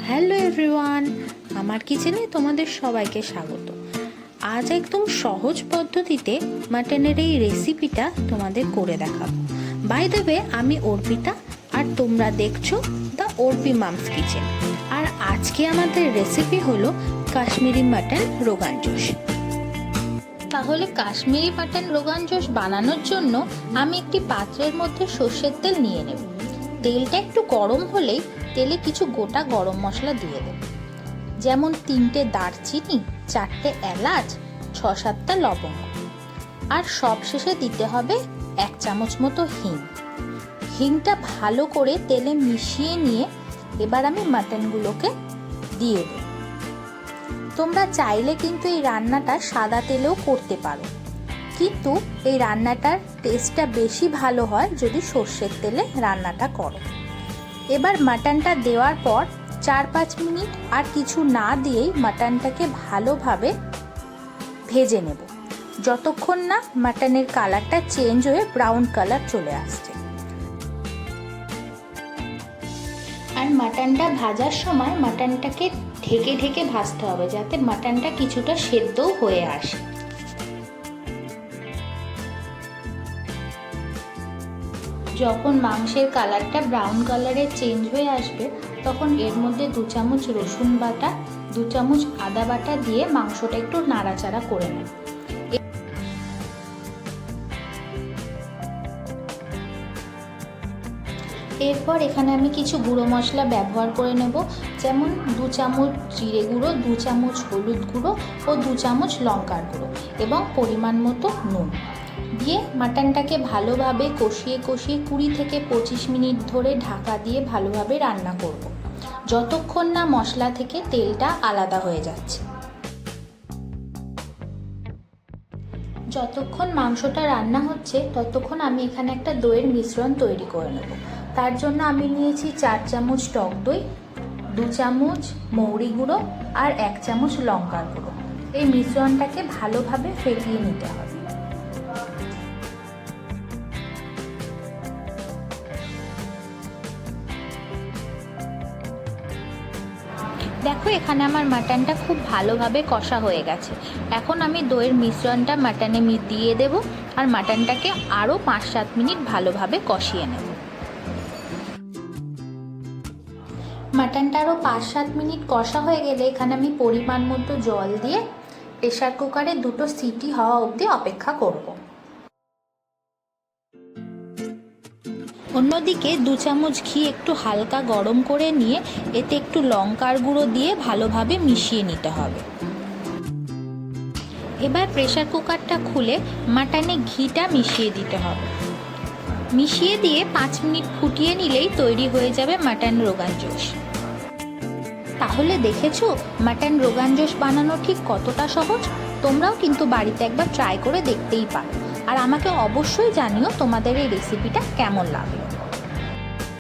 Hello everyone, আমার কিচেনে তোমাদের সবাইকে স্বাগত। আজ একদম সহজ পদ্ধতিতে মাটনের এই রেসিপিটা তোমাদের করে দেখাবো। বাই দ্য ওয়ে, আমি অর্পিতা আর তোমরা দেখছো দ্য অর্পি মামস কিচেন। আর আজকে আমাদের রেসিপি হলো কাশ্মীরি মাটন রোগান জোশ। তাহলে কাশ্মীরি মাটন রোগান জোশ বানানোর জন্য আমি একটি পাত্রের মধ্যে সর্ষের তেল নিয়ে নেব। তেলটা একটু গরম হলেই তেলে কিছু গোটা গরম মশলা দিয়ে দেব, যেমন 3টে দারচিনি, 4টে এলাচ, 6-7টা লবঙ্গ, আর সব শেষে দিতে হবে 1 চামচ মতো হিং। হিংটা ভালো করে তেলে মিশিয়ে নিয়ে এবার আমি মাটনগুলোকে দিয়ে দেব। তোমরা চাইলে কিন্তু এই রান্নাটা সাদা তেলেও করতে পারো, কিন্তু এই রান্নাটার টেস্টটা বেশি ভালো হয় যদি সর্ষের তেলে রান্নাটা করো। এবার মাটনটা দেওয়ার পর 4-5 মিনিট আর কিছু না দিয়েই মাটনটাকে ভালোভাবে ভেজে নেব, যতক্ষণ না মাটনের কালারটা চেঞ্জ হয়ে ব্রাউন কালার চলে আসছে। আর মাটনটা ভাজার সময় মাটনটাকে ঢেকে ঢেকে ভাজতে হবে, যাতে মাটনটা কিছুটা সেদ্ধও হয়ে আসে। যখন মাংসের কালারটা ব্রাউন কালারে চেঞ্জ হয়ে আসবে, তখন এর মধ্যে 2 চামচ রসুন বাটা, 2 চামচ আদা বাটা দিয়ে মাংসটা একটু নাড়াচাড়া করে নেব। এরপর এখানে আমি কিছু গুঁড়ো মশলা ব্যবহার করে নেব, যেমন 2 চামচ জিরে গুঁড়ো, 2 চামচ হলুদ গুঁড়ো ও 2 চামচ লঙ্কার গুঁড়ো এবং পরিমাণ মতো নুন দিয়ে মাটনটাকে ভালোভাবে কষিয়ে 20 থেকে 25 মিনিট ধরে ঢাকা দিয়ে ভালোভাবে রান্না করব, যতক্ষণ না মশলা থেকে তেলটা আলাদা হয়ে যাচ্ছে। যতক্ষণ মাংসটা রান্না হচ্ছে ততক্ষণ আমি এখানে একটা দইয়ের মিশ্রণ তৈরি করে নেব। তার জন্য আমি নিয়েছি 4 চামচ টক দই, 2 চামচ মৌরি গুঁড়ো আর 1 চামচ লঙ্কার গুঁড়ো। এই মিশ্রণটাকে ভালোভাবে ফেটিয়ে নিতে হবে। দেখো, এখানে আমার মাটনটা খুব ভালোভাবে কষা হয়ে গেছে। এখন আমি দইয়ের মিশ্রণটা মাটনে দিয়ে দেব আর মাটনটাকে আরও 5-7 মিনিট ভালোভাবে কষিয়ে নেব। মাটনটা আরও 5-7 মিনিট কষা হয়ে গেলে এখানে আমি পরিমাণ মতো জল দিয়ে প্রেসার কুকারে 2টো সিটি হওয়া অবধি অপেক্ষা করব। অন্যদিকে 2 চামচ ঘি একটু হালকা গরম করে নিয়ে এতে একটু লঙ্কার গুঁড়ো দিয়ে ভালোভাবে মিশিয়ে নিতে হবে। এবার প্রেসার কুকারটা খুলে মাটনে ঘিটা মিশিয়ে দিতে হবে। মিশিয়ে দিয়ে 5 মিনিট ফুটিয়ে নিলেই তৈরি হয়ে যাবে মাটন রোগান জোশ। তাহলে দেখেছো মাটন রোগান জোশ বানানো ঠিক কতটা সহজ। তোমরাও কিন্তু বাড়িতে একবার ট্রাই করে দেখতেই পারো, আর আমাকে অবশ্যই জানিও তোমাদের এই রেসিপিটা কেমন লাগলো।